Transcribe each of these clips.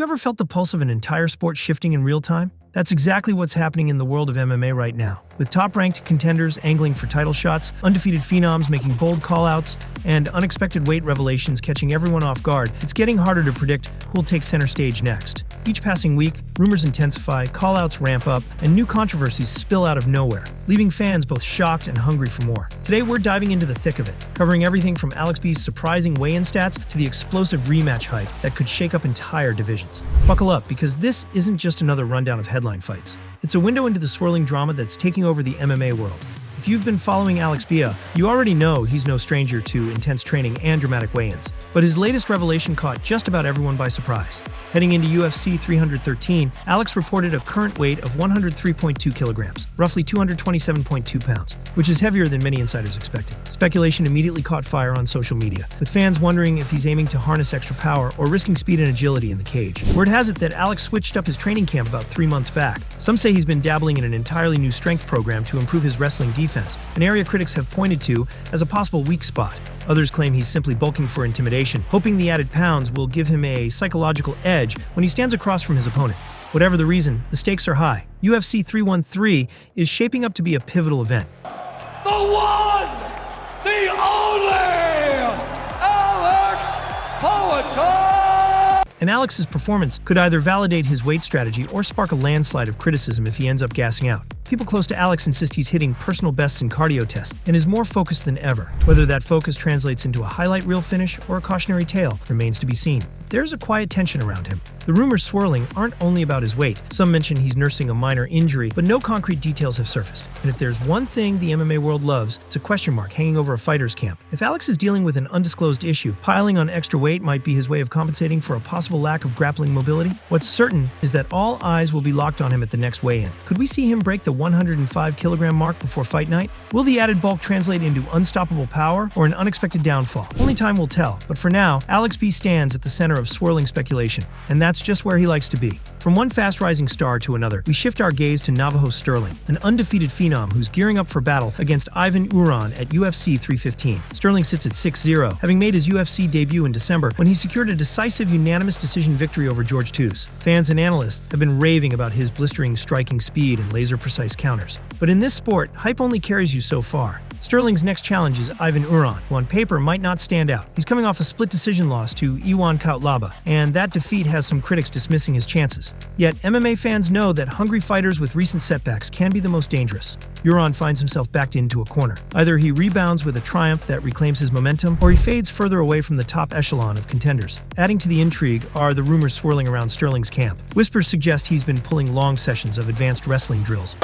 you ever felt the pulse of an entire sport shifting in real time? That's exactly what's happening in the world of MMA right now, with top-ranked contenders angling for title shots, undefeated phenoms making bold callouts, and unexpected weight revelations catching everyone off guard. It's getting harder to predict who'll take center stage next. Each passing week, rumors intensify, callouts ramp up, and new controversies spill out of nowhere, leaving fans both shocked and hungry for more. Today, we're diving into the thick of it, covering everything from Alex Bea's surprising weigh-in stats to the explosive rematch hype that could shake up entire divisions. Buckle up, because this isn't just another rundown of headline fights. It's a window into the swirling drama that's taking over the MMA world. If you've been following Alex Bea, you already know he's no stranger to intense training and dramatic weigh-ins. But his latest revelation caught just about everyone by surprise. Heading into UFC 313, Alex reported a current weight of 103.2 kilograms, roughly 227.2 pounds, which is heavier than many insiders expected. Speculation immediately caught fire on social media, with fans wondering if he's aiming to harness extra power or risking speed and agility in the cage. Word has it that Alex switched up his training camp about 3 months back. Some say he's been dabbling in an entirely new strength program to improve his wrestling defense, an area critics have pointed to as a possible weak spot. Others claim he's simply bulking for intimidation, hoping the added pounds will give him a psychological edge when he stands across from his opponent. Whatever the reason, the stakes are high. UFC 313 is shaping up to be a pivotal event. The one, the only, Alex Bea! And Alex's performance could either validate his weight strategy or spark a landslide of criticism if he ends up gassing out. People close to Alex insist he's hitting personal bests in cardio tests and is more focused than ever. Whether that focus translates into a highlight reel finish or a cautionary tale remains to be seen. There's a quiet tension around him. The rumors swirling aren't only about his weight. Some mention he's nursing a minor injury, but no concrete details have surfaced. And if there's one thing the MMA world loves, it's a question mark hanging over a fighter's camp. If Alex is dealing with an undisclosed issue, piling on extra weight might be his way of compensating for a possible lack of grappling mobility. What's certain is that all eyes will be locked on him at the next weigh-in. Could we see him break the 105 kilogram mark before fight night? Will the added bulk translate into unstoppable power or an unexpected downfall? Only time will tell, but for now, Alex Bea stands at the center of swirling speculation, and that's just where he likes to be. From one fast-rising star to another, we shift our gaze to Navajo Sterling, an undefeated phenom who's gearing up for battle against Ivan Uran at UFC 315. Sterling sits at 6-0, having made his UFC debut in December when he secured a decisive unanimous decision victory over George Tews. Fans and analysts have been raving about his blistering striking speed and laser-precise counters. But in this sport, hype only carries you so far. Sterling's next challenge is Ivan Uran, who on paper might not stand out. He's coming off a split decision loss to Iwan Kautlaba, and that defeat has some critics dismissing his chances. Yet MMA fans know that hungry fighters with recent setbacks can be the most dangerous. Uran finds himself backed into a corner. Either he rebounds with a triumph that reclaims his momentum, or he fades further away from the top echelon of contenders. Adding to the intrigue are the rumors swirling around Sterling's camp. Whispers suggest he's been pulling long sessions of advanced wrestling drills,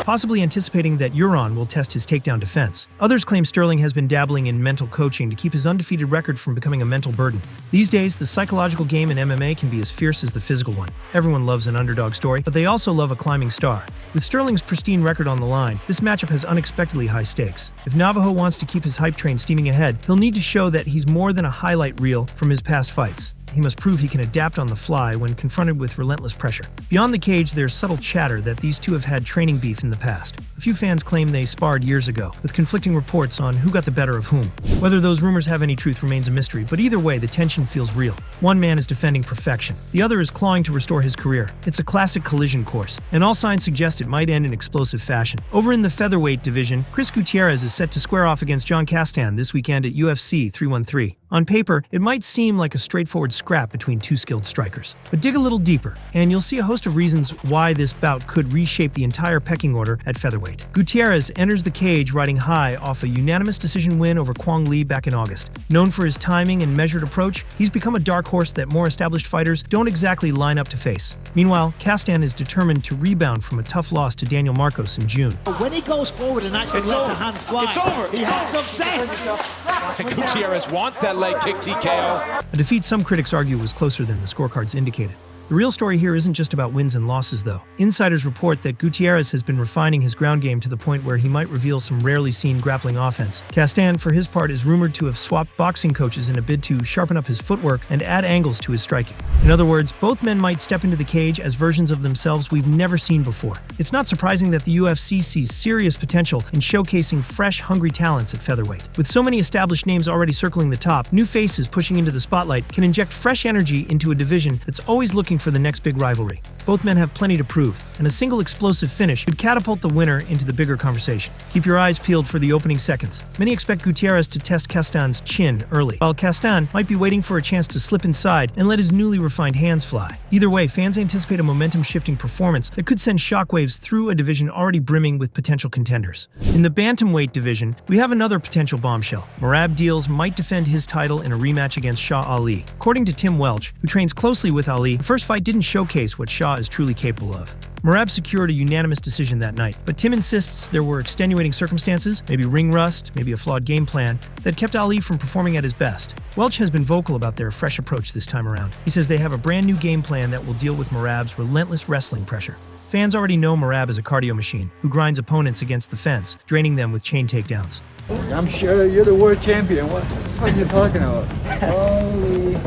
possibly anticipating that Uran will test his takedown defense. Others claim Sterling has been dabbling in mental coaching to keep his undefeated record from becoming a mental burden. These days, the psychological game in MMA can be as fierce as the physical one. Everyone loves an underdog story, but they also love a climbing star. With Sterling's pristine record on the line, this matchup has unexpectedly high stakes. If Navajo wants to keep his hype train steaming ahead, he'll need to show that he's more than a highlight reel from his past fights. He must prove he can adapt on the fly when confronted with relentless pressure. Beyond the cage, there's subtle chatter that these two have had training beef in the past. A few fans claim they sparred years ago, with conflicting reports on who got the better of whom. Whether those rumors have any truth remains a mystery, but either way, the tension feels real. One man is defending perfection. The other is clawing to restore his career. It's a classic collision course, and all signs suggest it might end in explosive fashion. Over in the featherweight division, Chris Gutierrez is set to square off against John Castan this weekend at UFC 313. On paper, it might seem like a straightforward scrap between two skilled strikers. But dig a little deeper, and you'll see a host of reasons why this bout could reshape the entire pecking order at featherweight. Gutierrez enters the cage riding high off a unanimous decision win over Kwong Lee back in August. Known for his timing and measured approach, he's become a dark horse that more established fighters don't exactly line up to face. Meanwhile, Castan is determined to rebound from a tough loss to Daniel Marcos in June. When he goes forward and actually lets the hands fly, he has success. And Gutierrez wants that leg kick TKO. A defeat some critics argue was closer than the scorecards indicated. The real story here isn't just about wins and losses, though. Insiders report that Gutierrez has been refining his ground game to the point where he might reveal some rarely seen grappling offense. Castan, for his part, is rumored to have swapped boxing coaches in a bid to sharpen up his footwork and add angles to his striking. In other words, both men might step into the cage as versions of themselves we've never seen before. It's not surprising that the UFC sees serious potential in showcasing fresh, hungry talents at featherweight. With so many established names already circling the top, new faces pushing into the spotlight can inject fresh energy into a division that's always looking for the next big rivalry. Both men have plenty to prove, and a single explosive finish could catapult the winner into the bigger conversation. Keep your eyes peeled for the opening seconds. Many expect Gutierrez to test Castan's chin early, while Castan might be waiting for a chance to slip inside and let his newly refined hands fly. Either way, fans anticipate a momentum-shifting performance that could send shockwaves through a division already brimming with potential contenders. In the bantamweight division, we have another potential bombshell. Merab Deals might defend his title in a rematch against Shah Ali. According to Tim Welch, who trains closely with Ali, the first fight didn't showcase what Shah is truly capable of. Merab secured a unanimous decision that night, but Tim insists there were extenuating circumstances, maybe ring rust, maybe a flawed game plan, that kept Ali from performing at his best. Welch has been vocal about their fresh approach this time around. He says they have a brand new game plan that will deal with Merab's relentless wrestling pressure. Fans already know Merab is a cardio machine who grinds opponents against the fence, draining them with chain takedowns. I'm sure you're the world champion. What are you talking about? Holy.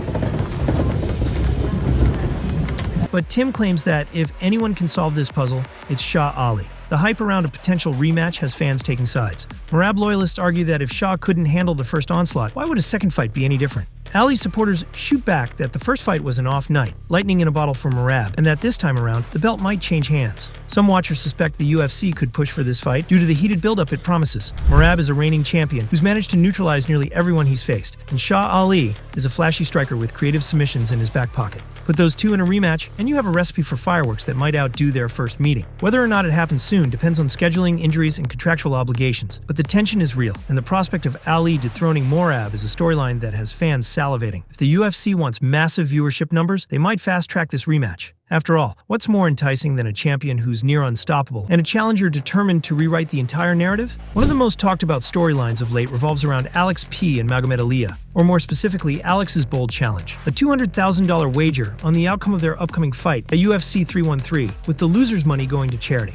But Tim claims that if anyone can solve this puzzle, it's Shah Ali. The hype around a potential rematch has fans taking sides. Merab loyalists argue that if Shah couldn't handle the first onslaught, why would a second fight be any different? Ali supporters shoot back that the first fight was an off night, lightning in a bottle for Merab, and that this time around, the belt might change hands. Some watchers suspect the UFC could push for this fight due to the heated buildup it promises. Merab is a reigning champion who's managed to neutralize nearly everyone he's faced, and Shah Ali is a flashy striker with creative submissions in his back pocket. Put those two in a rematch, and you have a recipe for fireworks that might outdo their first meeting. Whether or not it happens soon depends on scheduling, injuries, and contractual obligations. But the tension is real, and the prospect of Ali dethroning Merab is a storyline that has fans salivating. If the UFC wants massive viewership numbers, they might fast-track this rematch. After all, what's more enticing than a champion who's near unstoppable and a challenger determined to rewrite the entire narrative? One of the most talked about storylines of late revolves around Alex Bea and Magomed Alia, or more specifically, Alex's bold challenge, a $200,000 wager on the outcome of their upcoming fight at UFC 313, with the loser's money going to charity.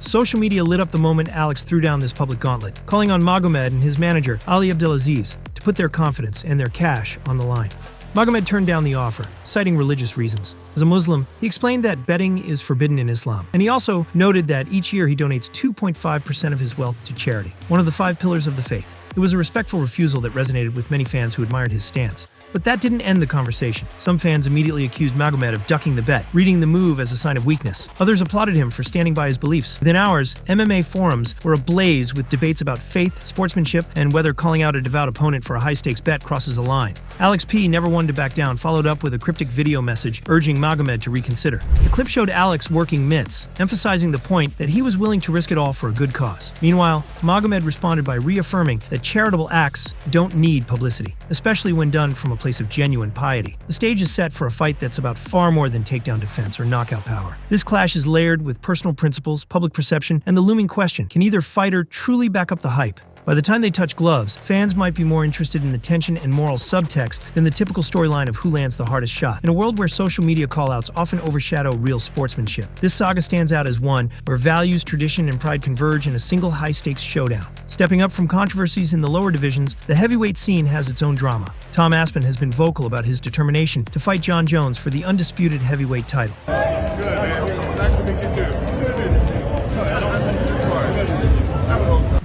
Social media lit up the moment Alex threw down this public gauntlet, calling on Magomed and his manager, Ali Abdelaziz, to put their confidence and their cash on the line. Magomed turned down the offer, citing religious reasons. As a Muslim, he explained that betting is forbidden in Islam, and he also noted that each year he donates 2.5% of his wealth to charity, one of the 5 pillars of the faith. It was a respectful refusal that resonated with many fans who admired his stance. But that didn't end the conversation. Some fans immediately accused Magomed of ducking the bet, reading the move as a sign of weakness. Others applauded him for standing by his beliefs. Within hours, MMA forums were ablaze with debates about faith, sportsmanship, and whether calling out a devout opponent for a high-stakes bet crosses a line. Alex Bea, never one to back down, followed up with a cryptic video message urging Magomed to reconsider. The clip showed Alex working mitts, emphasizing the point that he was willing to risk it all for a good cause. Meanwhile, Magomed responded by reaffirming that charitable acts don't need publicity, especially when done from a place of genuine piety. The stage is set for a fight that's about far more than takedown defense or knockout power. This clash is layered with personal principles, public perception, and the looming question, can either fighter truly back up the hype? By the time they touch gloves, fans might be more interested in the tension and moral subtext than the typical storyline of who lands the hardest shot. In a world where social media callouts often overshadow real sportsmanship, this saga stands out as one where values, tradition, and pride converge in a single high-stakes showdown. Stepping up from controversies in the lower divisions, the heavyweight scene has its own drama. Tom Aspen has been vocal about his determination to fight Jon Jones for the undisputed heavyweight title. Good, man. Nice to meet you too.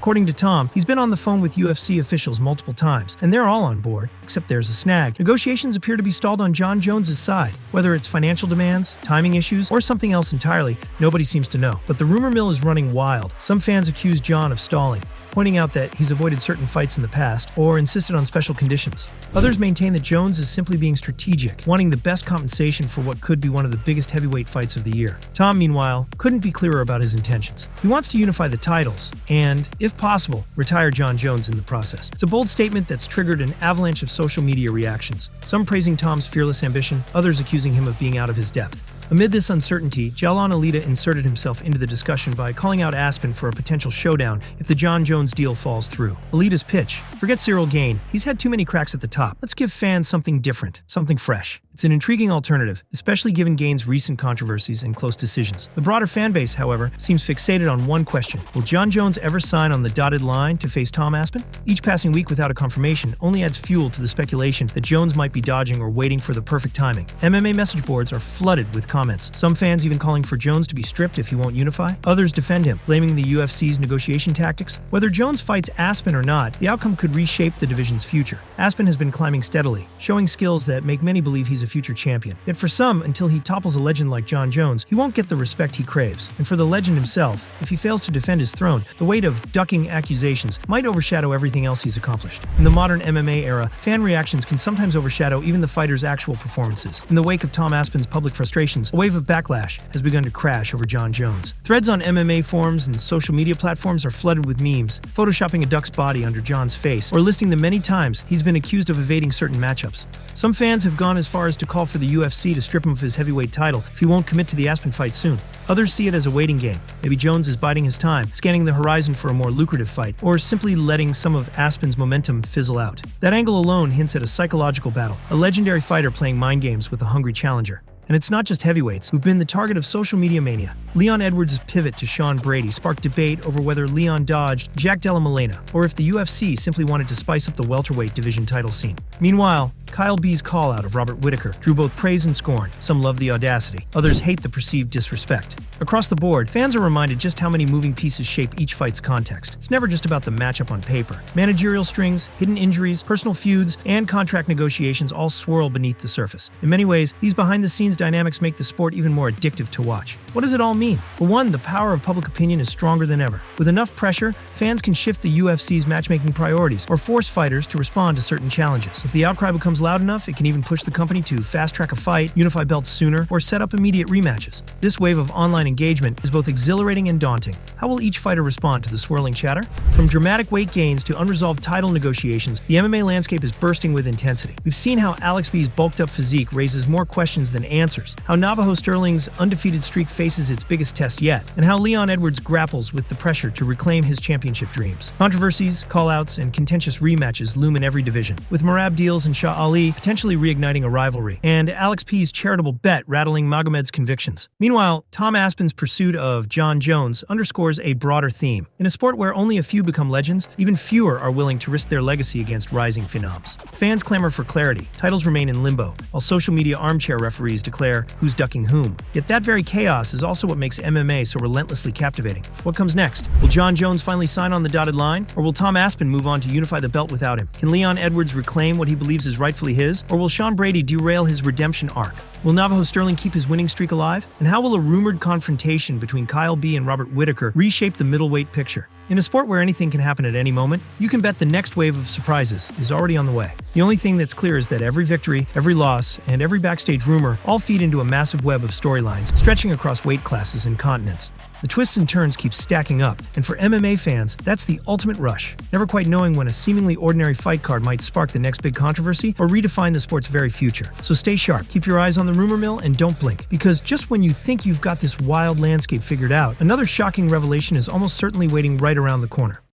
According to Tom, he's been on the phone with UFC officials multiple times, and they're all on board, except there's a snag. Negotiations appear to be stalled on Jon Jones' side. Whether it's financial demands, timing issues, or something else entirely, nobody seems to know. But the rumor mill is running wild. Some fans accuse Jon of stalling, pointing out that he's avoided certain fights in the past or insisted on special conditions. Others maintain that Jones is simply being strategic, wanting the best compensation for what could be one of the biggest heavyweight fights of the year. Tom, meanwhile, couldn't be clearer about his intentions. He wants to unify the titles and, if possible, retire Jon Jones in the process. It's a bold statement that's triggered an avalanche of social media reactions, some praising Tom's fearless ambition, others accusing him of being out of his depth. Amid this uncertainty, Jalon Alita inserted himself into the discussion by calling out Aspen for a potential showdown if the Jon Jones deal falls through. Alita's pitch: forget Cyril Gane, he's had too many cracks at the top. Let's give fans something different, something fresh. It's an intriguing alternative, especially given Gane's recent controversies and close decisions. The broader fanbase, however, seems fixated on one question: will Jon Jones ever sign on the dotted line to face Tom Aspen? Each passing week without a confirmation only adds fuel to the speculation that Jones might be dodging or waiting for the perfect timing. MMA message boards are flooded with comments, some fans even calling for Jones to be stripped if he won't unify. Others defend him, blaming the UFC's negotiation tactics. Whether Jones fights Aspen or not, the outcome could reshape the division's future. Aspen has been climbing steadily, showing skills that make many believe he's a future champion. Yet for some, until he topples a legend like Jon Jones, he won't get the respect he craves. And for the legend himself, if he fails to defend his throne, the weight of ducking accusations might overshadow everything else he's accomplished. In the modern MMA era, fan reactions can sometimes overshadow even the fighter's actual performances. In the wake of Tom Aspen's public frustrations, a wave of backlash has begun to crash over Jon Jones. Threads on MMA forums and social media platforms are flooded with memes, photoshopping a duck's body under Jon's face, or listing the many times he's been accused of evading certain matchups. Some fans have gone as far as to call for the UFC to strip him of his heavyweight title if he won't commit to the Aspen fight soon. Others see it as a waiting game. Maybe Jones is biding his time, scanning the horizon for a more lucrative fight, or simply letting some of Aspen's momentum fizzle out. That angle alone hints at a psychological battle, a legendary fighter playing mind games with a hungry challenger. And it's not just heavyweights who've been the target of social media mania. Leon Edwards' pivot to Sean Brady sparked debate over whether Leon dodged Jack Della Molina, or if the UFC simply wanted to spice up the welterweight division title scene. Meanwhile, Kyle Bea's call-out of Robert Whittaker drew both praise and scorn. Some love the audacity, others hate the perceived disrespect. Across the board, fans are reminded just how many moving pieces shape each fight's context. It's never just about the matchup on paper. Managerial strings, hidden injuries, personal feuds, and contract negotiations all swirl beneath the surface. In many ways, these behind-the-scenes dynamics make the sport even more addictive to watch. What does it all mean? For one, the power of public opinion is stronger than ever. With enough pressure, fans can shift the UFC's matchmaking priorities or force fighters to respond to certain challenges. If the outcry becomes loud enough, it can even push the company to fast-track a fight, unify belts sooner, or set up immediate rematches. This wave of online engagement is both exhilarating and daunting. How will each fighter respond to the swirling chatter? From dramatic weight gains to unresolved title negotiations, the MMA landscape is bursting with intensity. We've seen how Alex Bea's bulked-up physique raises more questions than answers, how Navajo Sterling's undefeated streak faces its biggest test yet, and how Leon Edwards grapples with the pressure to reclaim his championship dreams. Controversies, callouts, and contentious rematches loom in every division, with Merab Deals and Shah Ali potentially reigniting a rivalry, and Alex B's charitable bet rattling Magomed's convictions. Meanwhile, Tom Aspen's pursuit of Jon Jones underscores a broader theme. In a sport where only a few become legends, even fewer are willing to risk their legacy against rising phenoms. Fans clamor for clarity, titles remain in limbo, while social media armchair referees declare who's ducking whom. Yet that very chaos is also what makes MMA so relentlessly captivating. What comes next? Will Jon Jones finally sign on the dotted line? Or will Tom Aspen move on to unify the belt without him? Can Leon Edwards reclaim what he believes is rightfully his? Or will Sean Brady derail his redemption arc? Will Navajo Sterling keep his winning streak alive? And how will a rumored confrontation between Kyle Bea and Robert Whittaker reshape the middleweight picture? In a sport where anything can happen at any moment, you can bet the next wave of surprises is already on the way. The only thing that's clear is that every victory, every loss, and every backstage rumor all feed into a massive web of storylines stretching across weight classes and continents. The twists and turns keep stacking up, and for MMA fans, that's the ultimate rush, never quite knowing when a seemingly ordinary fight card might spark the next big controversy or redefine the sport's very future. So stay sharp, keep your eyes on the rumor mill, and don't blink, because just when you think you've got this wild landscape figured out, another shocking revelation is almost certainly waiting right around the corner.